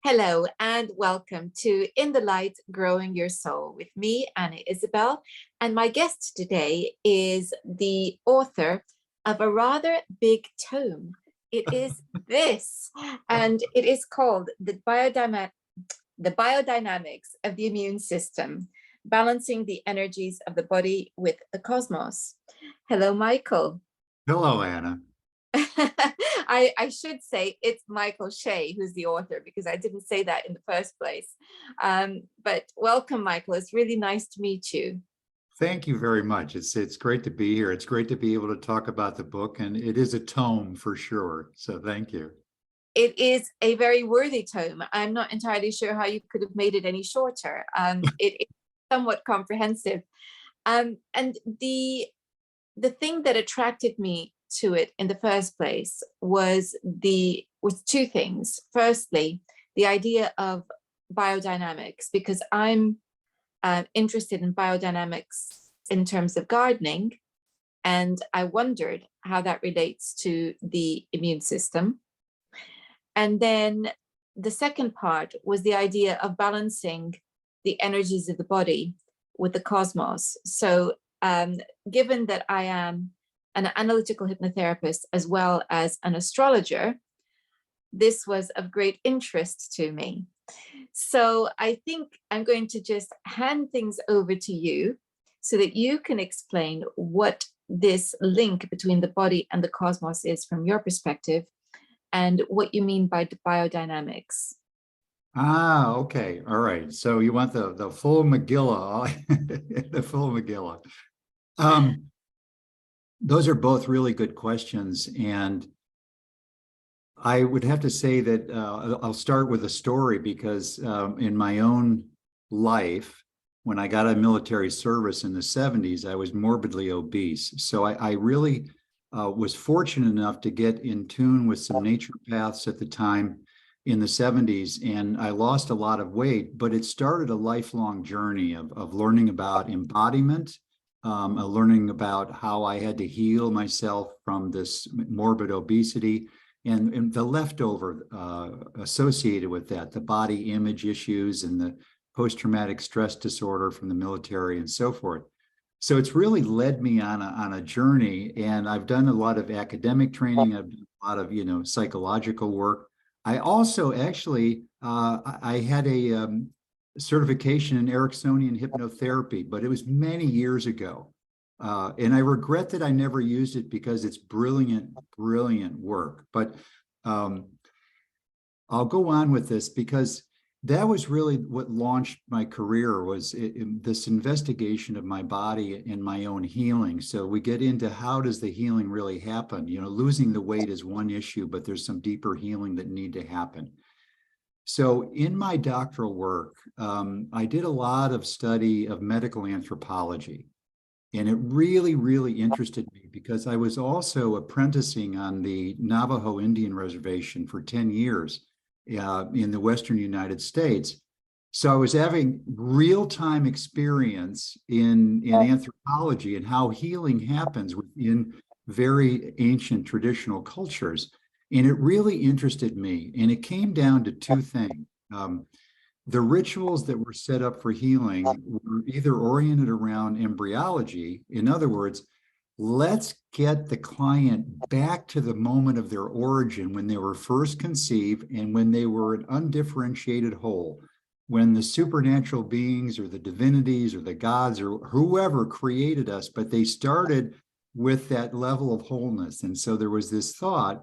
Hello and welcome to In the Light, Growing Your Soul with me, Anna Isabel. And my guest today is the author of a rather big tome. It is this, and it is called The Biodynamics of the Immune System, Balancing the Energies of the Body with the Cosmos. Hello, Michael. Hello, Anna. I should say it's Michael Shea who's the author, because I didn't say that in the first place. But welcome, Michael. It's really nice to meet you. Thank you very much. It's great to be here. It's great to be able to talk about the book, and it is a tome for sure. So thank you. It is a very worthy tome. I'm not entirely sure how you could have made it any shorter. It is somewhat comprehensive. And the thing that attracted me to it in the first place was two things. Firstly, the idea of biodynamics, because I'm interested in biodynamics in terms of gardening, and I wondered how that relates to the immune system. And then the second part was the idea of balancing the energies of the body with the cosmos. So given that I am an analytical hypnotherapist as well as an astrologer, this was of great interest to me. So I think I'm going to just hand things over to you so that you can explain what this link between the body and the cosmos is from your perspective, and what you mean by biodynamics. Okay. All right. So you want the full Megillah, the full Megillah. Those are both really good questions. And I would have to say that I'll start with a story, because in my own life, when I got out of military service in the 70s, I was morbidly obese. So I really was fortunate enough to get in tune with some naturopaths at the time in the 70s, and I lost a lot of weight, but it started a lifelong journey of learning about embodiment, learning about how I had to heal myself from this morbid obesity and the leftover associated with that, the body image issues and the post-traumatic stress disorder from the military and so forth. So it's really led me on a journey, and I've done a lot of academic training. I've done a lot of psychological work. I also actually I had a certification in Ericksonian hypnotherapy, but it was many years ago. And I regret that I never used it, because it's brilliant work. But I'll go on with this, because that was really what launched my career, was this investigation of my body and my own healing. So we get into how does the healing really happen? Losing the weight is one issue, but there's some deeper healing that need to happen. So in my doctoral work, I did a lot of study of medical anthropology. And it really, really interested me, because I was also apprenticing on the Navajo Indian Reservation for 10 years in the Western United States. So I was having real-time experience in anthropology and how healing happens within very ancient traditional cultures. And it really interested me. And it came down to two things. The rituals that were set up for healing were either oriented around embryology. In other words, let's get the client back to the moment of their origin, when they were first conceived and when they were an undifferentiated whole, when the supernatural beings or the divinities or the gods or whoever created us, but they started with that level of wholeness. And so there was this thought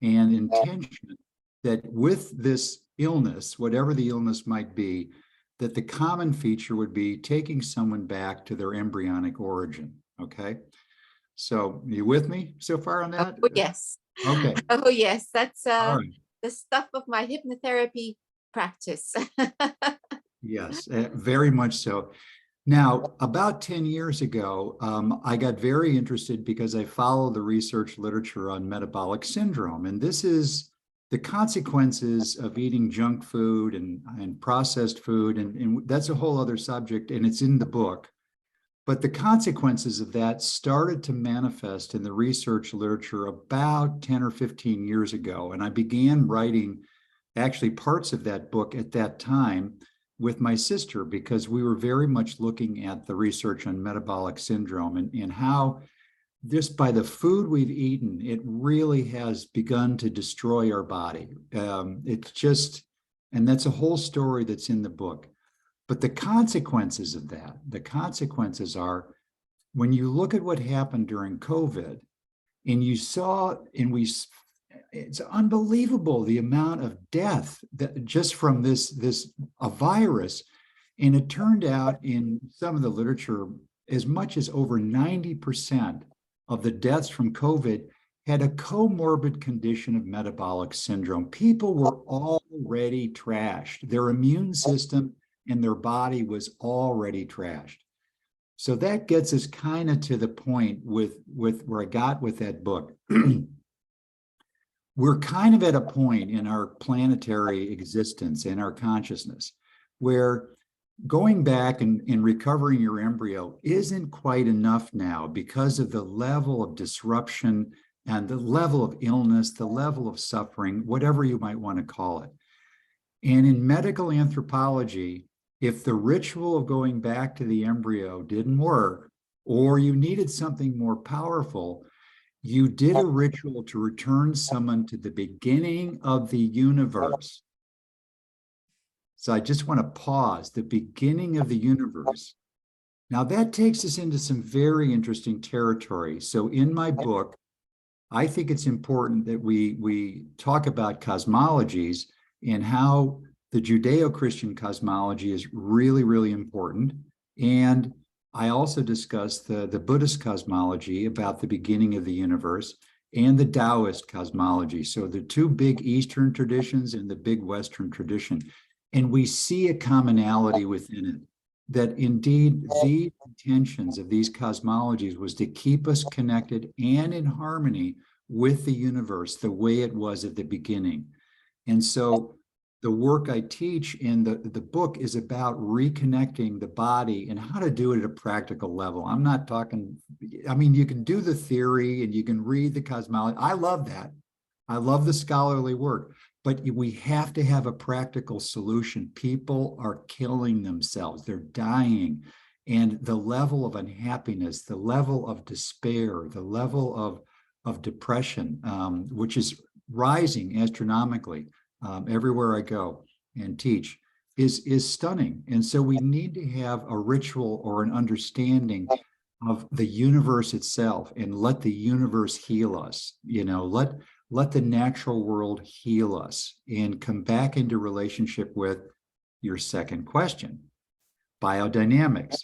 and intention that with this illness, whatever the illness might be, that the common feature would be taking someone back to their embryonic origin. Okay. So you with me so far on that? Oh, yes. Okay. Oh, yes. That's All right. the stuff of my hypnotherapy practice. Yes, very much so. Now, about 10 years ago, I got very interested because I follow the research literature on metabolic syndrome. And this is the consequences of eating junk food and processed food. And that's a whole other subject, and it's in the book. But the consequences of that started to manifest in the research literature about 10 or 15 years ago. And I began writing actually parts of that book at that time with my sister, because we were very much looking at the research on metabolic syndrome and how just by the food we've eaten, it really has begun to destroy our body. It's just, and that's a whole story that's in the book. But the consequences of that, the consequences are when you look at what happened during COVID, and you saw, it's unbelievable the amount of death that just from a virus. And it turned out in some of the literature, as much as over 90% of the deaths from COVID had a comorbid condition of metabolic syndrome. People were already trashed. Their immune system and their body was already trashed. So that gets us kind of to the point with where I got with that book. We're kind of at a point in our planetary existence, in our consciousness, where going back and recovering your embryo isn't quite enough now because of the level of disruption and the level of illness, the level of suffering, whatever you might want to call it. And in medical anthropology, if the ritual of going back to the embryo didn't work, or you needed something more powerful, you did a ritual to return someone to the beginning of the universe. So I just want to pause, the beginning of the universe. Now that takes us into some very interesting territory. So in my book, I think it's important that we talk about cosmologies and how the Judeo-Christian cosmology is really, really important. And I also discuss the Buddhist cosmology about the beginning of the universe and the Taoist cosmology. So the two big Eastern traditions and the big Western tradition. And we see a commonality within it, that indeed the intentions of these cosmologies was to keep us connected and in harmony with the universe the way it was at the beginning. And so the work I teach in the book is about reconnecting the body and how to do it at a practical level. I'm not talking, I mean, you can do the theory and you can read the cosmology. I love that. I love the scholarly work, but we have to have a practical solution. People are killing themselves. They're dying. And the level of unhappiness, the level of despair, the level of depression, which is rising astronomically, everywhere I go and teach, is stunning. And so we need to have a ritual or an understanding of the universe itself and let the universe heal us. Let the natural world heal us and come back into relationship with your second question, biodynamics.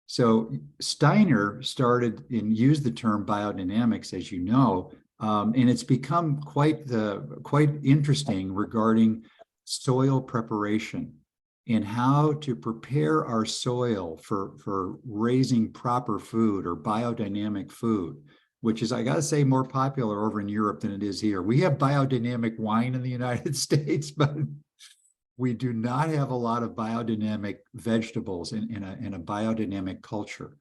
So Steiner started and used the term biodynamics, as you know, and it's become quite interesting regarding soil preparation and how to prepare our soil for raising proper food or biodynamic food, which is, I got to say, more popular over in Europe than it is here. We have biodynamic wine in the United States, but we do not have a lot of biodynamic vegetables in a biodynamic culture.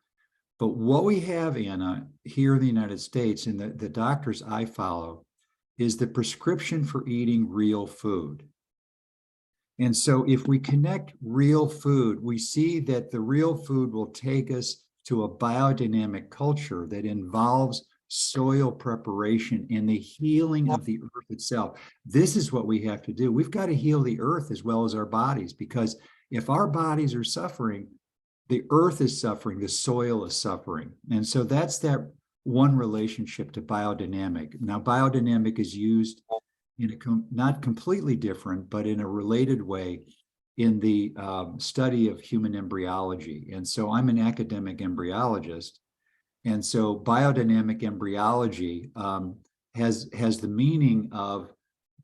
But what we have, Anna, here in the United States, and the doctors I follow, is the prescription for eating real food. And so if we connect real food, we see that the real food will take us to a biodynamic culture that involves soil preparation and the healing of the earth itself. This is what we have to do. We've got to heal the earth as well as our bodies, because if our bodies are suffering, the earth is suffering, the soil is suffering. And so that's that one relationship to biodynamic. Now, biodynamic is used in not completely different, but in a related way in the study of human embryology. And so I'm an academic embryologist. And so biodynamic embryology has the meaning of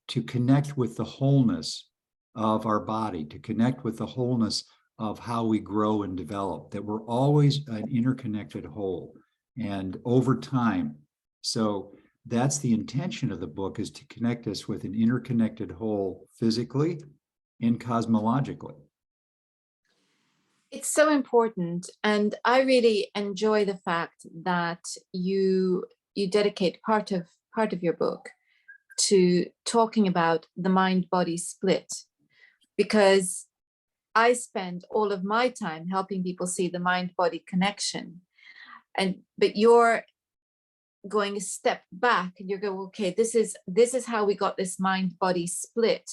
to connect with the wholeness of our body, to connect with the wholeness of how we grow and develop, that we're always an interconnected whole and over time. So that's the intention of the book, is to connect us with an interconnected whole physically and cosmologically. It's so important, and I really enjoy the fact that you dedicate part of your book to talking about the mind-body split, because I spend all of my time helping people see the mind-body connection. But you're going a step back and you're going, okay, this is how we got this mind-body split,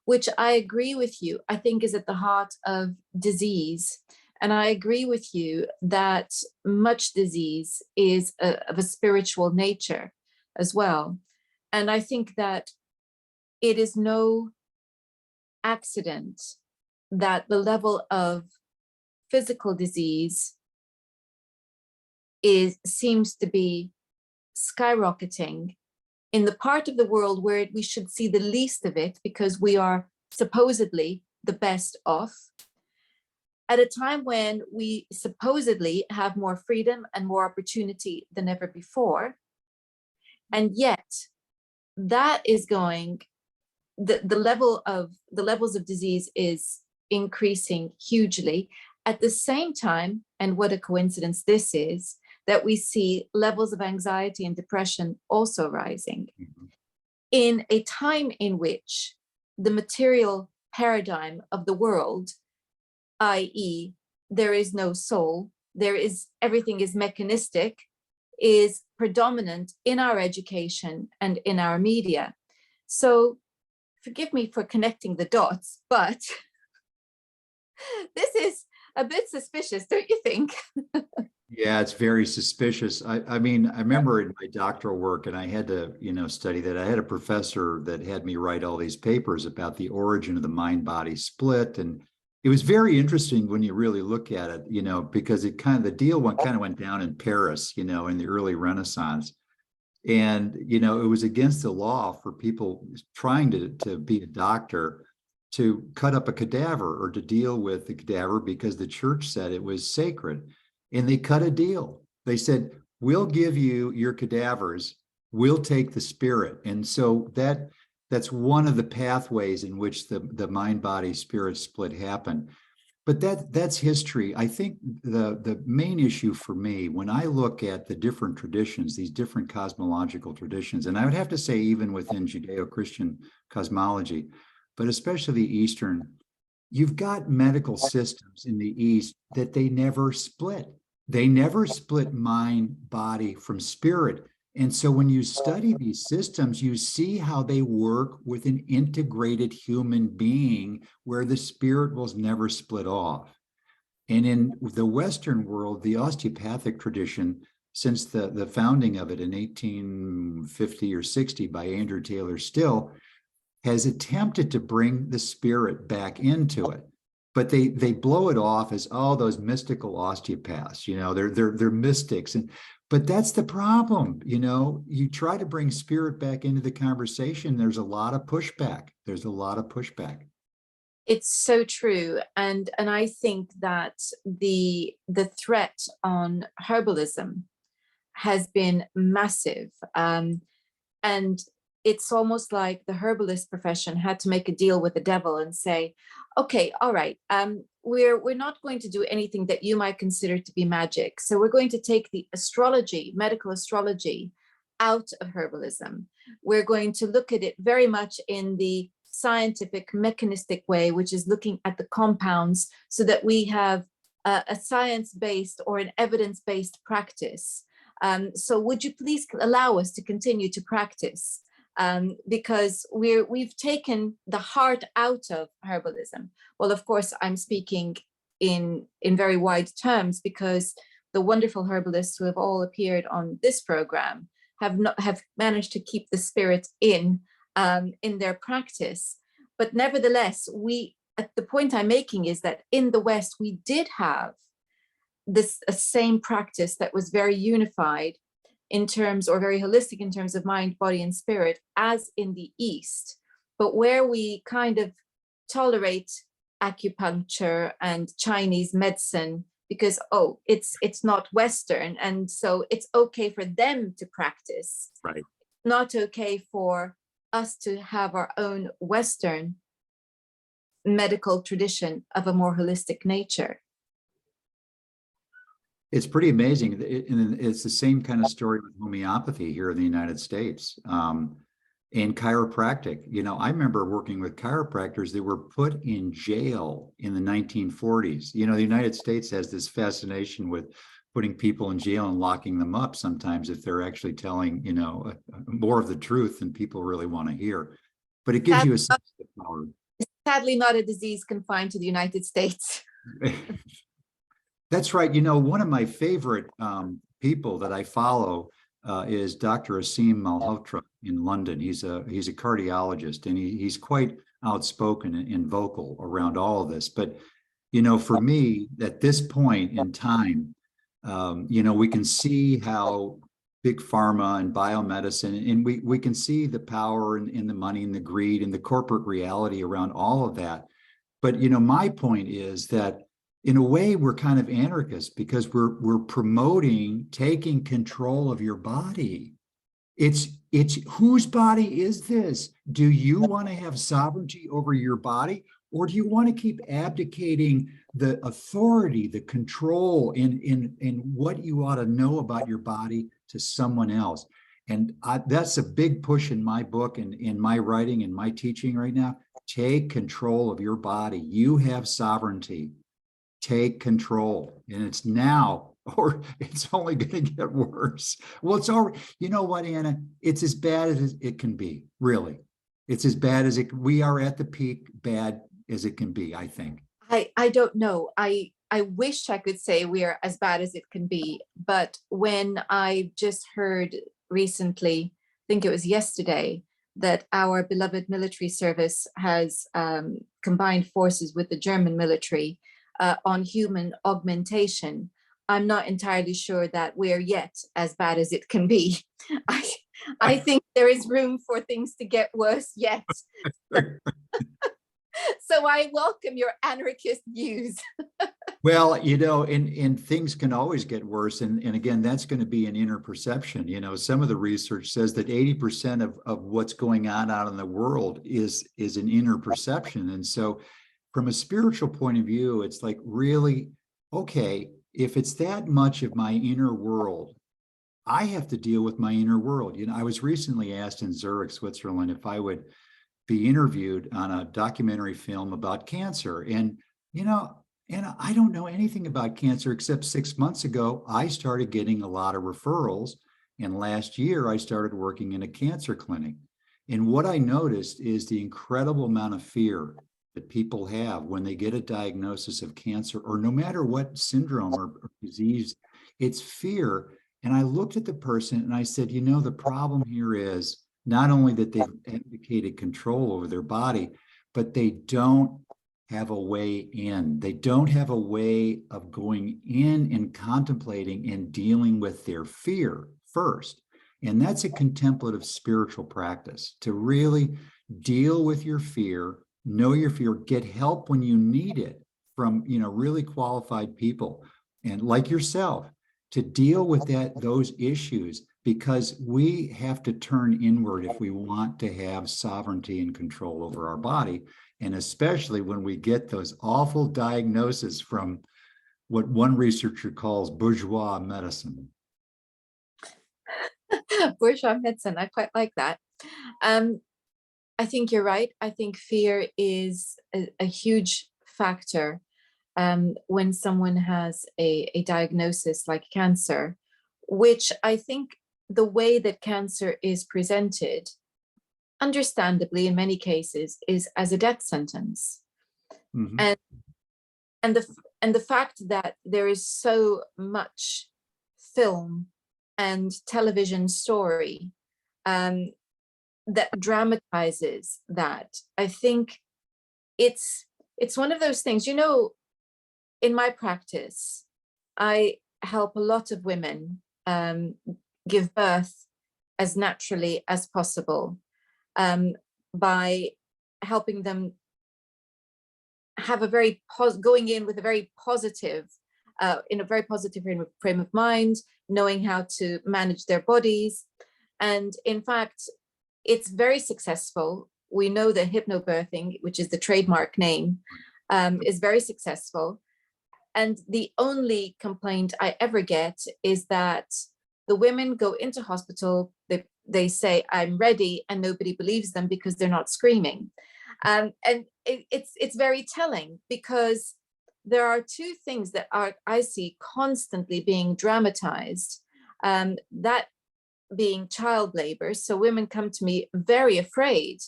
which I agree with you, I think is at the heart of disease. And I agree with you that much disease is of a spiritual nature as well. And I think that it is no accident that the level of physical disease seems to be skyrocketing in the part of the world where we should see the least of it, because we are supposedly the best off, at a time when we supposedly have more freedom and more opportunity than ever before. And yet that is going, the levels of disease is increasing hugely at the same time. And what a coincidence this is, that we see levels of anxiety and depression also rising in a time in which the material paradigm of the world, i.e., there is no soul, everything is mechanistic, is predominant in our education and in our media. So forgive me for connecting the dots, but this is a bit suspicious, don't you think? Yeah, it's very suspicious. I mean, I remember in my doctoral work, and I had to, study that. I had a professor that had me write all these papers about the origin of the mind-body split. And it was very interesting when you really look at it, because the deal went down in Paris, in the early Renaissance. And, it was against the law for people trying to be a doctor to cut up a cadaver or to deal with the cadaver, because the church said it was sacred. And they cut a deal. They said, we'll give you your cadavers, we'll take the spirit. And so that's one of the pathways in which the mind-body spirit split happened. But that's history. I think the main issue for me, when I look at the different traditions, these different cosmological traditions, and I would have to say even within Judeo-Christian cosmology, but especially the Eastern, you've got medical systems in the East that they never split. They never split mind, body from spirit. And so when you study these systems, you see how they work with an integrated human being where the spirit was never split off. And in the Western world, the osteopathic tradition, since the founding of it in 1850 or 60 by Andrew Taylor Still, has attempted to bring the spirit back into it. But they blow it off as, oh, those mystical osteopaths, they're mystics. But that's the problem, you try to bring spirit back into the conversation, there's a lot of pushback. It's so true. And I think that the threat on herbalism has been massive. And it's almost like the herbalist profession had to make a deal with the devil and say, okay, all right, we're not going to do anything that you might consider to be magic. So we're going to take the astrology, medical astrology, out of herbalism. We're going to look at it very much in the scientific, mechanistic way, which is looking at the compounds so that we have a science-based or an evidence-based practice. So would you please allow us to continue to practice? Because we've taken the heart out of herbalism. Well, of course, I'm speaking in very wide terms, because the wonderful herbalists who have all appeared on this program have managed to keep the spirit in their practice. But nevertheless, the point I'm making is that in the West, we did have a same practice that was very unified in terms, or very holistic in terms of mind, body, and spirit, as in the East. But where we kind of tolerate acupuncture and Chinese medicine because, oh, it's not Western, and so it's okay for them to practice. Right. Not okay for us to have our own Western medical tradition of a more holistic nature. It's pretty amazing. It's the same kind of story with homeopathy here in the United States. And chiropractic, I remember working with chiropractors that were put in jail in the 1940s. The United States has this fascination with putting people in jail and locking them up sometimes if they're actually telling, more of the truth than people really want to hear. But it gives you a sense of power. Sadly, not a disease confined to the United States. That's right. One of my favorite people that I follow is Dr. Asim Malhotra in London. He's a cardiologist, and he's quite outspoken and vocal around all of this. But for me, at this point in time, we can see how big pharma and biomedicine, and we can see the power and the money and the greed and the corporate reality around all of that. But my point is that in a way we're kind of anarchists because we're promoting taking control of your body. It's whose body is this? Do you want to have sovereignty over your body, or do you want to keep abdicating the authority, the control in what you ought to know about your body to someone else? And that's a big push in my book and in my writing and my teaching right now. Take control of your body. You have sovereignty. Take control. And it's now, or it's only going to get worse. Well, it's already, you know what, Anna? It's as bad as it can be, really. It's as bad as we are at the peak, bad as it can be, I think. I don't know. I wish I could say we are as bad as it can be. But when I just heard recently, I think it was yesterday, that our beloved military service has combined forces with the German military on human augmentation, I'm not entirely sure that we're yet as bad as it can be. I think there is room for things to get worse yet. So I welcome your anarchist views. Well, and things can always get worse. And again, that's going to be an inner perception. Some of the research says that 80% of what's going on out in the world is an inner perception. And so from a spiritual point of view, it's like, really, okay, if it's that much of my inner world, I have to deal with my inner world. I was recently asked in Zurich, Switzerland, if I would be interviewed on a documentary film about cancer. And I don't know anything about cancer except 6 months ago, I started getting a lot of referrals. And last year, I started working in a cancer clinic. And what I noticed is the incredible amount of fear that people have when they get a diagnosis of cancer, or no matter what syndrome or disease, it's fear. And I looked at the person and I said, the problem here is not only that they've abdicated control over their body, but they don't have a way in. They don't have a way of going in and contemplating and dealing with their fear first. And that's a contemplative spiritual practice, to really deal with your fear, know your fear, get help when you need it from, really qualified people and like yourself to deal with those issues, because we have to turn inward if we want to have sovereignty and control over our body. And especially when we get those awful diagnoses from what one researcher calls bourgeois medicine. Bourgeois medicine, I quite like that. I think you're right. I think fear is a huge factor when someone has a diagnosis like cancer, which I think the way that cancer is presented, understandably in many cases, is as a death sentence. Mm-hmm. And the fact that there is so much film and television story that dramatizes that, I think it's one of those things. In my practice, I help a lot of women give birth as naturally as possible by helping them have going in with a very positive, in a very positive frame of mind, knowing how to manage their bodies. And in fact, it's very successful. We know that hypnobirthing, which is the trademark name, is very successful. And the only complaint I ever get is that the women go into hospital, they they say, I'm ready, and nobody believes them because they're not screaming. And it's very telling, because there are two things that I see constantly being dramatized. That being child labor. So women come to me very afraid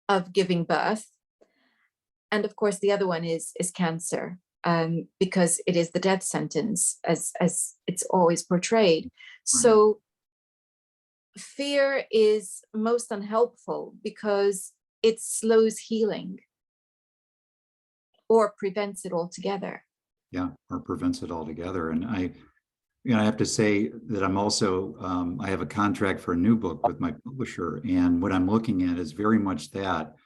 of giving birth. And of course, the other one is cancer, because it is the death sentence, as it's always portrayed. So fear is most unhelpful because it slows healing or prevents it altogether. Yeah, or prevents it altogether. And I have to say that I'm also, I have a contract for a new book with my publisher. And what I'm looking at is very much that,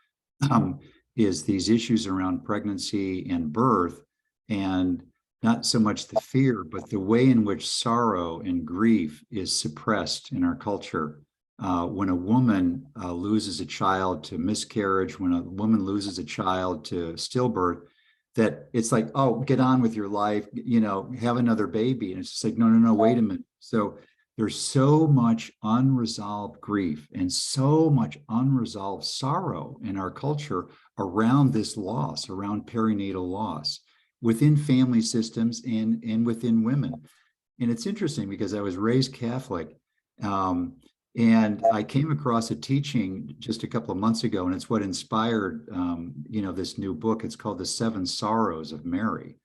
is these issues around pregnancy and birth, and not so much the fear, but the way in which sorrow and grief is suppressed in our culture. When a woman loses a child to miscarriage, when a woman loses a child to stillbirth, that it's like, oh, get on with your life, have another baby. And it's just like, no, wait a minute. So there's so much unresolved grief and so much unresolved sorrow in our culture around this loss, around perinatal loss, within family systems and within women. And it's interesting because I was raised Catholic, and I came across a teaching just a couple of months ago, and it's what inspired, this new book. It's called The Seven Sorrows of Mary.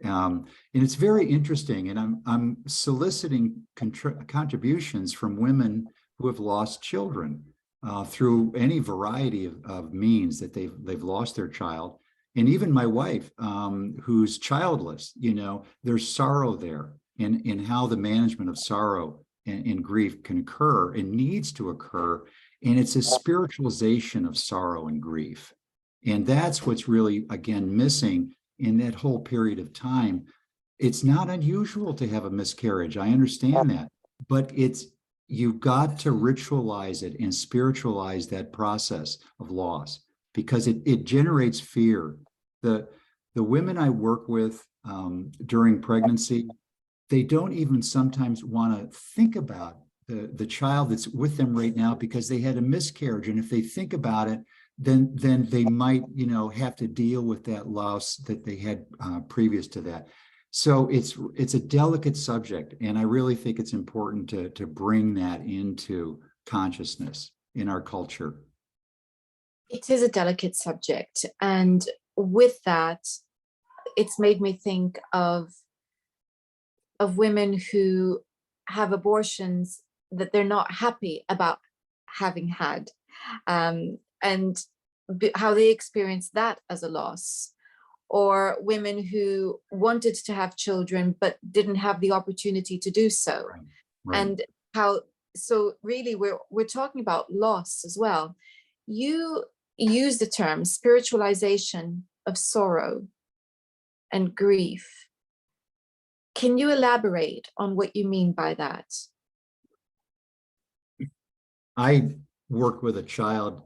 And it's very interesting. And I'm soliciting contributions from women who have lost children through any variety of means that they've lost their child. And even my wife, who's childless, there's sorrow there in how the management of sorrow and grief can occur and needs to occur. And it's a spiritualization of sorrow and grief. And that's what's really, again, missing in that whole period of time. It's not unusual to have a miscarriage. I understand that, but you've got to ritualize it and spiritualize that process of loss, because it generates fear. The women I work with during pregnancy, they don't even sometimes want to think about the child that's with them right now because they had a miscarriage. And if they think about it, then they might, have to deal with that loss that they had previous to that. So it's a delicate subject. And I really think it's important to bring that into consciousness in our culture. It is a delicate subject. And with that, it's made me think of women who have abortions that they're not happy about having had, and how they experience that as a loss, or women who wanted to have children but didn't have the opportunity to do so. Right. And how, so really we're talking about loss as well. You use the term spiritualization of sorrow and grief. Can you elaborate on what you mean by that? I work with a child.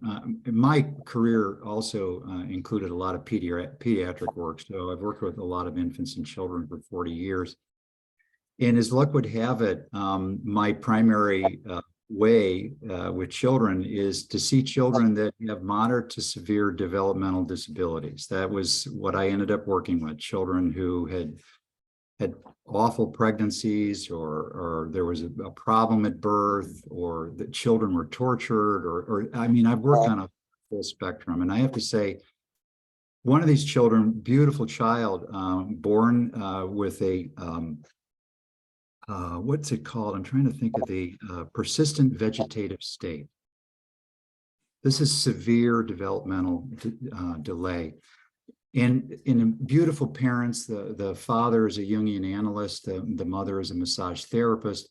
My career also included a lot of pediatric work. So I've worked with a lot of infants and children for 40 years. And as luck would have it, my primary way with children is to see children that have moderate to severe developmental disabilities. That was what I ended up working with, children who had awful pregnancies, or there was a problem at birth, or the children were tortured, or I mean, I've worked on a full spectrum. And I have to say, one of these children, beautiful child, born with a, what's it called? I'm trying to think of the persistent vegetative state. This is severe developmental delay. And in beautiful parents, the father is a Jungian analyst, the mother is a massage therapist.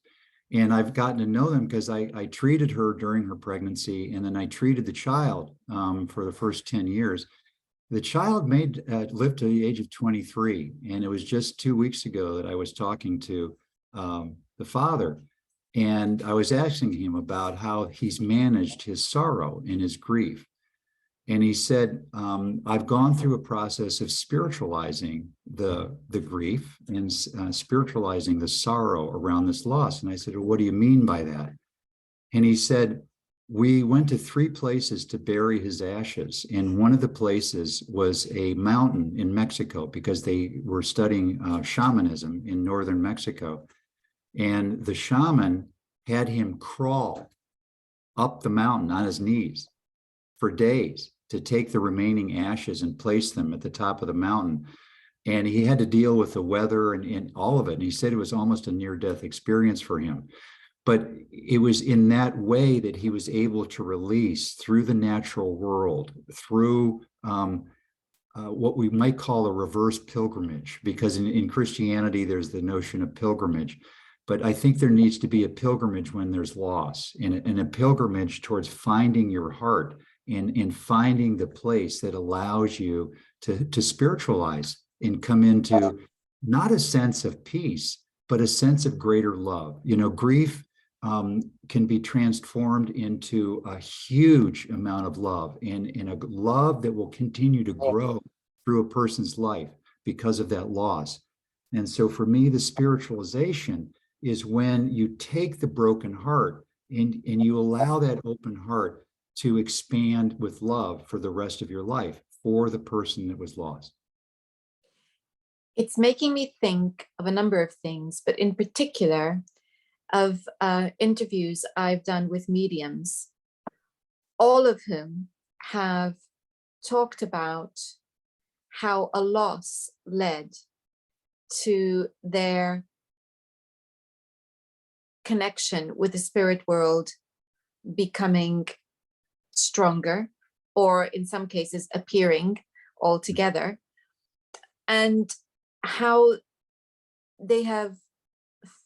And I've gotten to know them because I treated her during her pregnancy, and then I treated the child for the first 10 years. The child lived to the age of 23. And it was just 2 weeks ago that I was talking to the father. And I was asking him about how he's managed his sorrow and his grief. And he said, I've gone through a process of spiritualizing the grief and spiritualizing the sorrow around this loss. And I said, well, what do you mean by that? And he said, we went to 3 places to bury his ashes. And one of the places was a mountain in Mexico, because they were studying shamanism in northern Mexico. And the shaman had him crawl up the mountain on his knees for days to take the remaining ashes and place them at the top of the mountain. And he had to deal with the weather and all of it. And he said it was almost a near-death experience for him. But it was in that way that he was able to release through the natural world, through what we might call a reverse pilgrimage, because in Christianity, there's the notion of pilgrimage. But I think there needs to be a pilgrimage when there's loss, and a pilgrimage towards finding your heart and finding the place that allows you to spiritualize and come into not a sense of peace, but a sense of greater love. You know, grief can be transformed into a huge amount of love, and a love that will continue to grow through a person's life because of that loss. And so for me, the spiritualization is when you take the broken heart and you allow that open heart to expand with love for the rest of your life for the person that was lost. It's making me think of a number of things, but in particular of interviews I've done with mediums, all of whom have talked about how a loss led to their connection with the spirit world becoming stronger, or in some cases appearing altogether, and how they have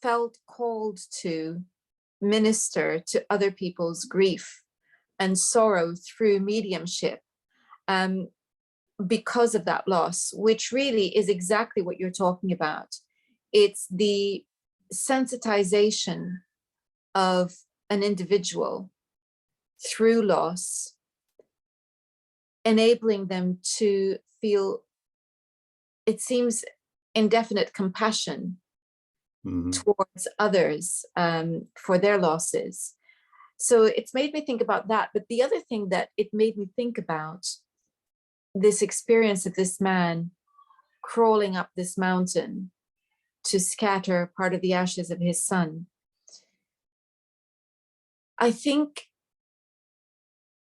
felt called to minister to other people's grief and sorrow through mediumship because of that loss, which really is exactly what you're talking about. It's the sensitization of an individual through loss, enabling them to feel, it seems, indefinite compassion towards others for their losses. So it's made me think about that. But the other thing that it made me think about, this experience of this man crawling up this mountain to scatter part of the ashes of his son. I think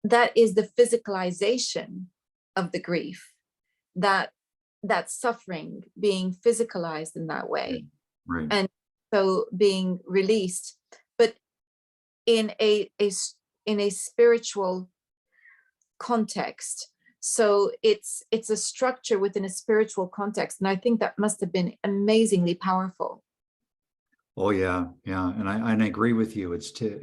that is the physicalization of the grief, that suffering being physicalized in that way, right. And so being released, but in a spiritual context. So it's a structure within a spiritual context, and I think that must have been amazingly powerful. Oh yeah, yeah, and I agree with you. It's to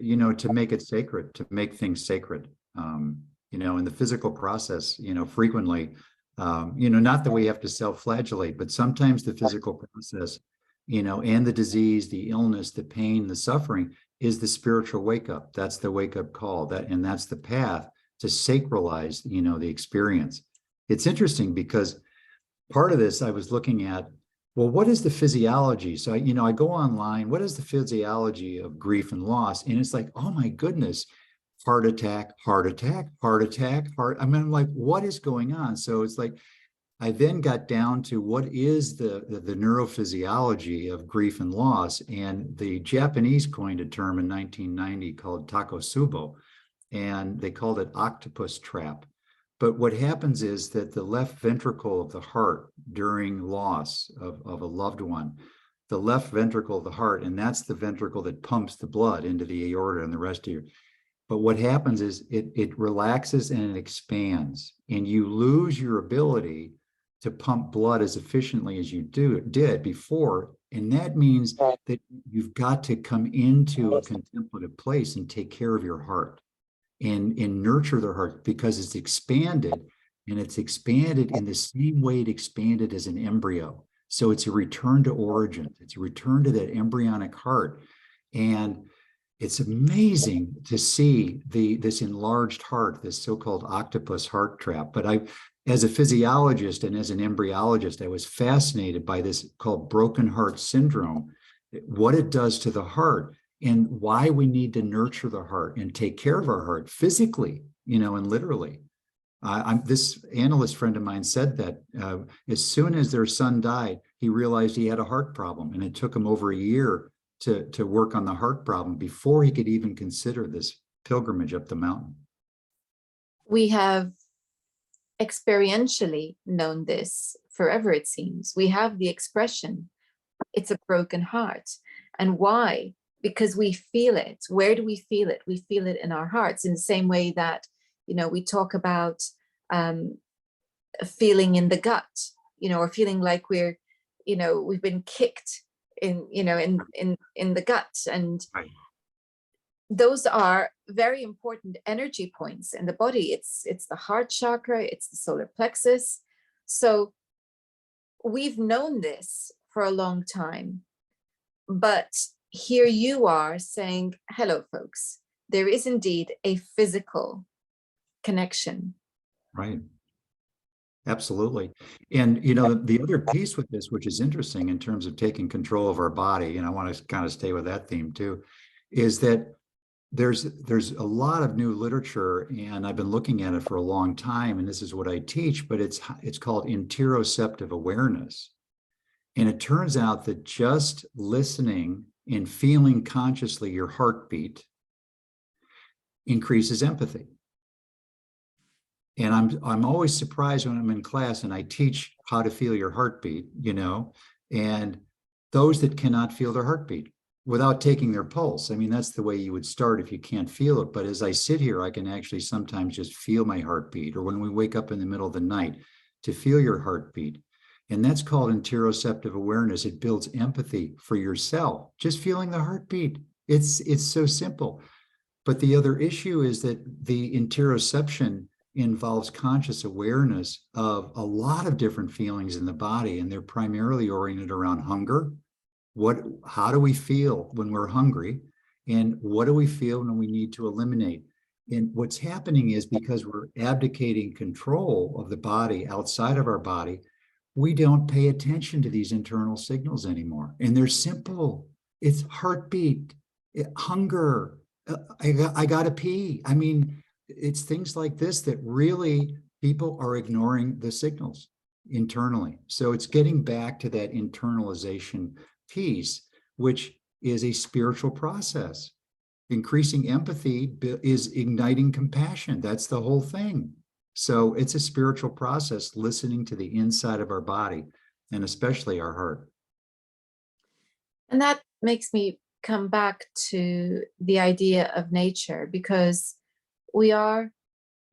make it sacred, to make things sacred. In the physical process, frequently, not that we have to self-flagellate, but sometimes the physical process, and the disease, the illness, the pain, the suffering is the spiritual wake up. That's the wake up call. And that's the path to sacralize, the experience. It's interesting because part of this I was looking at, well, what is the physiology? So, I go online, what is the physiology of grief and loss? And it's like, oh my goodness, heart attack, heart attack, heart attack, heart. I mean, I'm like, what is going on? So it's like, I then got down to what is the neurophysiology of grief and loss. And the Japanese coined a term in 1990 called takosubo, and they called it octopus trap. But what happens is that the left ventricle of the heart during loss of a loved one, the left ventricle of the heart, and that's the ventricle that pumps the blood into the aorta and the rest of your, but what happens is it relaxes and it expands, and you lose your ability to pump blood as efficiently as you did before. And that means that you've got to come into a contemplative place and take care of your heart and nurture their heart, because it's expanded, and it's expanded in the same way it expanded as an embryo. So it's a return to origin. It's a return to that embryonic heart. And it's amazing to see this enlarged heart, this so-called octopus heart trap. But as a physiologist and as an embryologist, I was fascinated by this called broken heart syndrome, what it does to the heart. and why we need to nurture the heart and take care of our heart physically, and literally. This analyst friend of mine said that as soon as their son died, he realized he had a heart problem, and it took him over a year to work on the heart problem before he could even consider this pilgrimage up the mountain. We have experientially known this forever, it seems. We have the expression, it's a broken heart. And why? Because we feel it. Where do we feel it? We feel it in our hearts, in the same way that, we talk about feeling in the gut, or feeling like we're, we've been kicked in the gut. And right. Those are very important energy points in the body. It's the heart chakra, it's the solar plexus. So we've known this for a long time, but here you are saying, hello, folks, there is indeed a physical connection. Right. Absolutely. And, the other piece with this, which is interesting in terms of taking control of our body, and I want to kind of stay with that theme too, is that there's a lot of new literature, and I've been looking at it for a long time, and this is what I teach, but it's called interoceptive awareness. And it turns out that just listening and feeling consciously your heartbeat increases empathy. And I'm always surprised when I'm in class and I teach how to feel your heartbeat, and those that cannot feel their heartbeat without taking their pulse. I mean, that's the way you would start if you can't feel it. But as I sit here, I can actually sometimes just feel my heartbeat, or when we wake up in the middle of the night, to feel your heartbeat. And that's called interoceptive awareness. It builds empathy for yourself, just feeling the heartbeat. It's so simple. But the other issue is that the interoception involves conscious awareness of a lot of different feelings in the body, and they're primarily oriented around hunger. How do we feel when we're hungry, and what do we feel when we need to eliminate? And what's happening is, because we're abdicating control of the body outside of our body, we don't pay attention to these internal signals anymore. And they're simple. It's heartbeat, hunger, I gotta pee. I mean, it's things like this that really people are ignoring the signals internally. So it's getting back to that internalization piece, which is a spiritual process. Increasing empathy is igniting compassion. That's the whole thing. So it's a spiritual process, listening to the inside of our body, and especially our heart. And that makes me come back to the idea of nature, because we are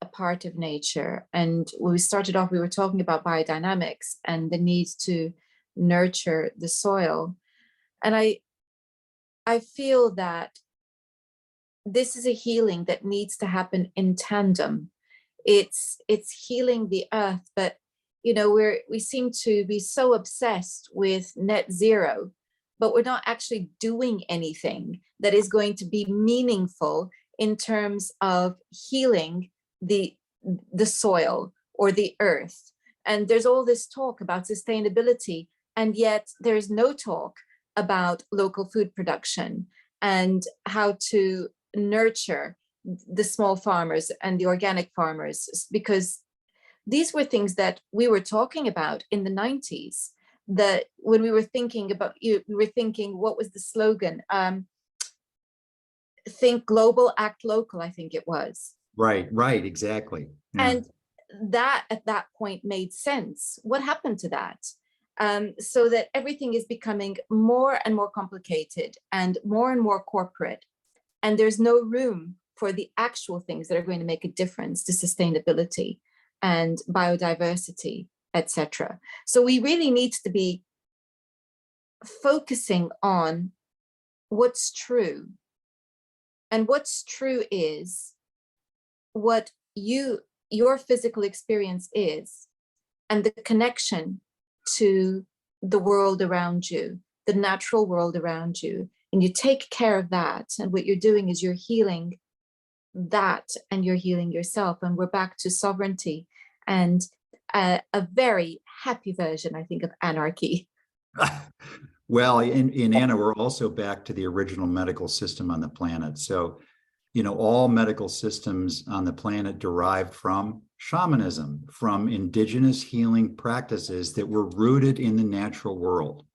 a part of nature. And when we started off, we were talking about biodynamics and the need to nurture the soil. And I feel that this is a healing that needs to happen in tandem. It's healing the earth, but we seem to be so obsessed with net zero, but we're not actually doing anything that is going to be meaningful in terms of healing the soil or the earth. And there's all this talk about sustainability, and yet there's no talk about local food production and how to nurture the small farmers and the organic farmers, because these were things that we were talking about in the 90s, that when we were thinking about we were thinking, what was the slogan? Think global, act local, I think it was. Right, exactly. Yeah. And that at that point made sense. What happened to that? So that everything is becoming more and more complicated and more corporate. And there's no room for the actual things that are going to make a difference to sustainability and biodiversity, etc. So we really need to be focusing on what's true. And what's true is what your physical experience is, and the connection to the world around you, the natural world around you. And you take care of that. And what you're doing is you're healing that, and you're healing yourself. And we're back to sovereignty and a very happy version, I think, of anarchy. Well, in Anna, we're also back to the original medical system on the planet. So, all medical systems on the planet derived from shamanism, from indigenous healing practices that were rooted in the natural world.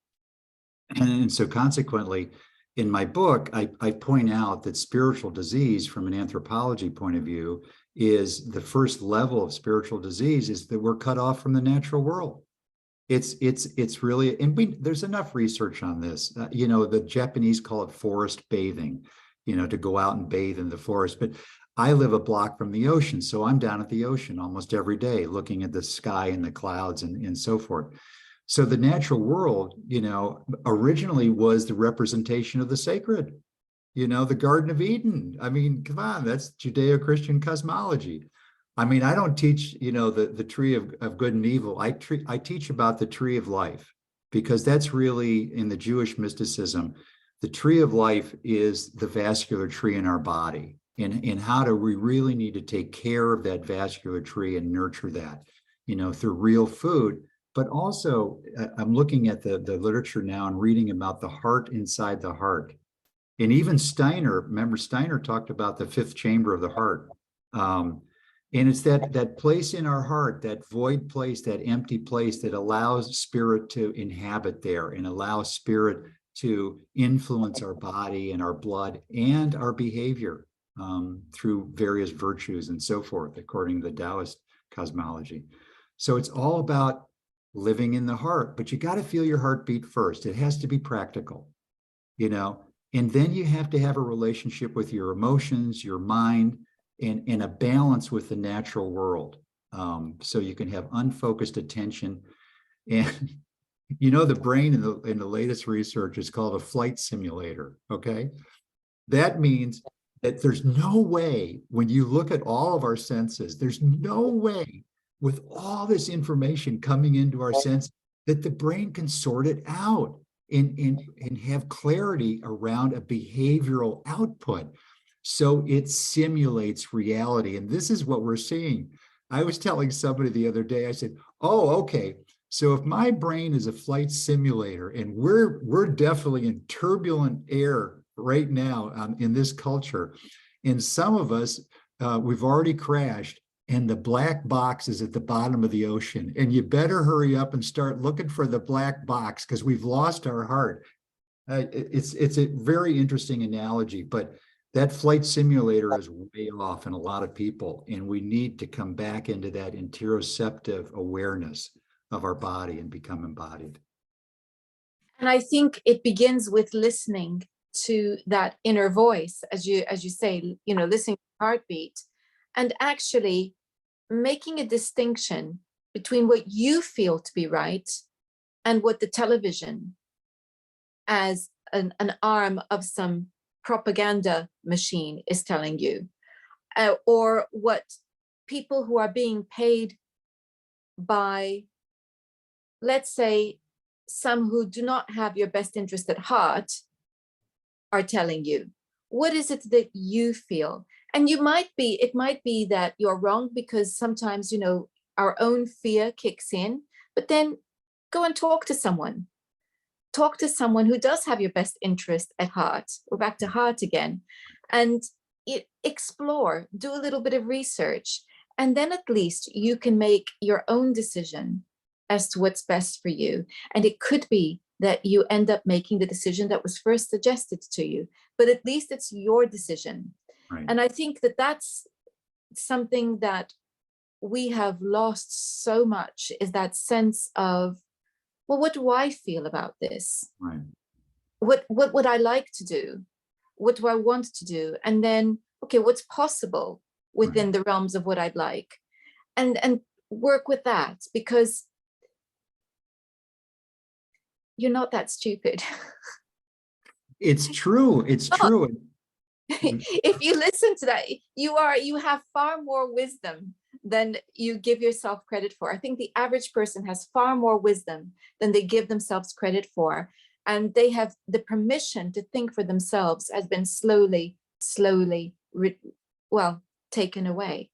And so consequently, in my book, I point out that spiritual disease from an anthropology point of view is the first level of spiritual disease is that we're cut off from the natural world. It's really, and there's enough research on this. The Japanese call it forest bathing, to go out and bathe in the forest. But I live a block from the ocean, so I'm down at the ocean almost every day, looking at the sky and the clouds and so forth. So the natural world, originally was the representation of the sacred. The Garden of Eden. I mean, come on, that's Judeo-Christian cosmology. I mean, I don't teach, the tree of good and evil. I teach about the tree of life, because that's really, in the Jewish mysticism, the tree of life is the vascular tree in our body. And how do we really need to take care of that vascular tree and nurture that, through real food. But also, I'm looking at the literature now and reading about the heart inside the heart. And even remember Steiner talked about the fifth chamber of the heart. And it's that place in our heart, that void place, that empty place that allows spirit to inhabit there and allows spirit to influence our body and our blood and our behavior through various virtues and so forth, according to the Taoist cosmology. So it's all about living in the heart, but you got to feel your heartbeat first. It has to be practical, and then you have to have a relationship with your emotions, your mind, and a balance with the natural world. So you can have unfocused attention. And, the brain in the latest research is called a flight simulator. Okay. That means that there's no way, when you look at all of our senses, there's no way with all this information coming into our sense that the brain can sort it out and have clarity around a behavioral output. So it simulates reality. And this is what we're seeing. I was telling somebody the other day, I said, oh, okay. So if my brain is a flight simulator, and we're definitely in turbulent air right now in this culture, and some of us, we've already crashed, and the black box is at the bottom of the ocean. And you better hurry up and start looking for the black box, because we've lost our heart. It's a very interesting analogy, but that flight simulator is way off in a lot of people, and we need to come back into that interoceptive awareness of our body and become embodied. And I think it begins with listening to that inner voice, as you say, listening to heartbeat, and actually making a distinction between what you feel to be right and what the television, as an arm of some propaganda machine, is telling you, or what people who are being paid by, let's say, some who do not have your best interest at heart are telling you. What is it that you feel? And it might be that you're wrong, because sometimes, our own fear kicks in, but then go and talk to someone. Talk to someone who does have your best interest at heart. We're back to heart again. And explore, do a little bit of research, and then at least you can make your own decision as to what's best for you. And it could be that you end up making the decision that was first suggested to you, but at least it's your decision. Right. And I think that that's something that we have lost so much, is that sense of, well, what do I feel about this? Right. What would I like to do? What do I want to do? And then, okay, what's possible within the realms of what I'd like? And work with that, because you're not that stupid. It's true. It's true. If you listen to that, you have far more wisdom than you give yourself credit for. I think the average person has far more wisdom than they give themselves credit for. And they have the permission to think for themselves has been slowly taken away.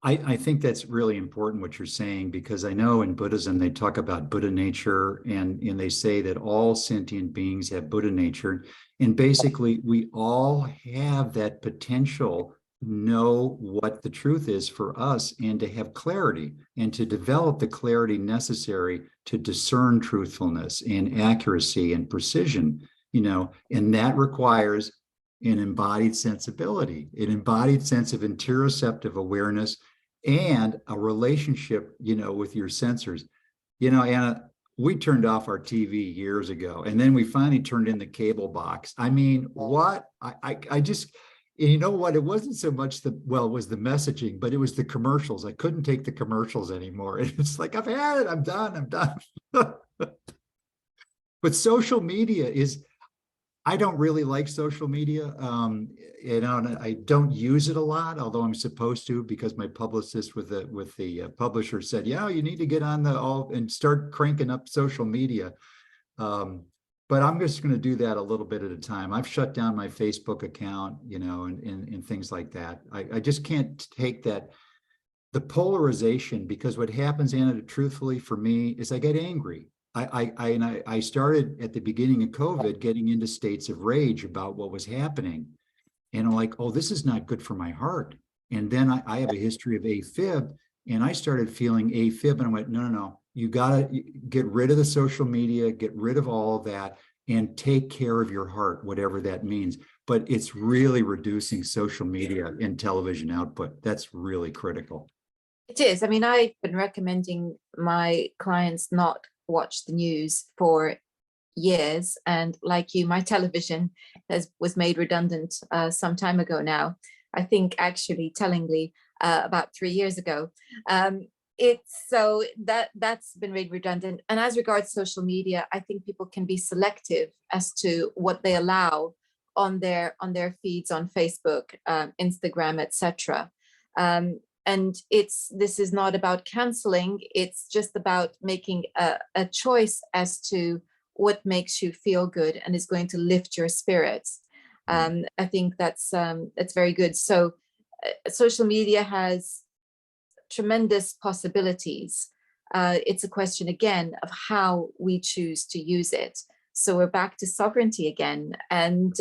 I think that's really important what you're saying, because I know in Buddhism they talk about Buddha nature, and they say that all sentient beings have Buddha nature. And basically, we all have that potential to know what the truth is for us and to have clarity and to develop the clarity necessary to discern truthfulness and accuracy and precision, and that requires an embodied sensibility, an embodied sense of interoceptive awareness, and a relationship, with your sensors. Anna, we turned off our TV years ago, and then we finally turned in the cable box. I mean, what? I just, you know what? It wasn't so much it was the messaging, but it was the commercials. I couldn't take the commercials anymore. It's like, I've had it. I'm done. But social media is, I don't really like social media. And I don't use it a lot, although I'm supposed to, because my publicist with the publisher said, yeah, you need to get on and start cranking up social media. But I'm just going to do that a little bit at a time. I've shut down my Facebook account, and things like that. I just can't take the polarization, because what happens, Anna, truthfully for me, is I get angry. I started at the beginning of COVID getting into states of rage about what was happening. And I'm like, oh, this is not good for my heart. And then I have a history of AFib, and I started feeling AFib, and I went, no, you got to get rid of the social media, get rid of all of that, and take care of your heart, whatever that means. But it's really reducing social media and television output. That's really critical. It is. I mean, I've been recommending my clients not watch the news for years, and like you, my television was made redundant some time ago now. I think actually tellingly about 3 years ago. That's been made redundant. And as regards social media, I think people can be selective as to what they allow on their feeds on Facebook, Instagram, etc. And this is not about canceling. It's just about making a choice as to what makes you feel good and is going to lift your spirits. I think that's very good. So social media has tremendous possibilities. It's a question again of how we choose to use it. So we're back to sovereignty again. And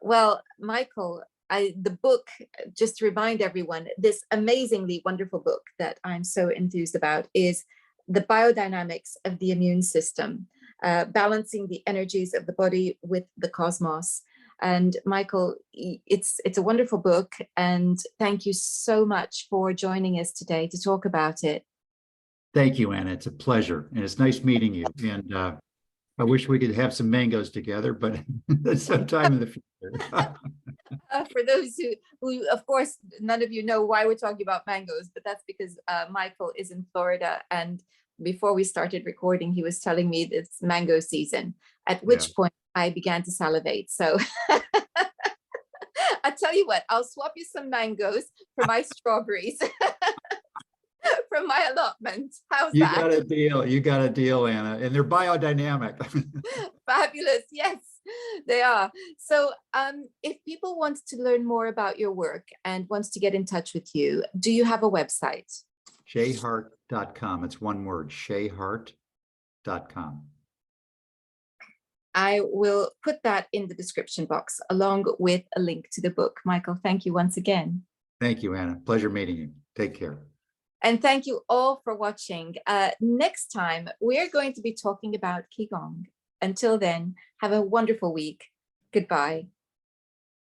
well, Michael, the book, just to remind everyone, this amazingly wonderful book that I'm so enthused about is The Biodynamics of the Immune System, Balancing the Energies of the Body with the Cosmos. And Michael, it's a wonderful book, and thank you so much for joining us today to talk about it. Thank you, Anna. It's a pleasure, and it's nice meeting you. And I wish we could have some mangoes together, but sometime in the future. For those who, of course, none of you know why we're talking about mangoes, but that's because Michael is in Florida, and before we started recording, he was telling me it's mango season, at which point I began to salivate. So I tell you what, I'll swap you some mangoes for my strawberries from my allotment. How's that? You got a deal, Anna, and they're biodynamic. Fabulous. Yes, they are. So if people want to learn more about your work and wants to get in touch with you, do you have a website? SheaHeart.com. It's one word, SheaHeart.com. I will put that in the description box along with a link to the book. Michael, thank you once again. Thank you, Anna. Pleasure meeting you. Take care. And thank you all for watching. Next time, we're going to be talking about Qigong. Until then, have a wonderful week. Goodbye.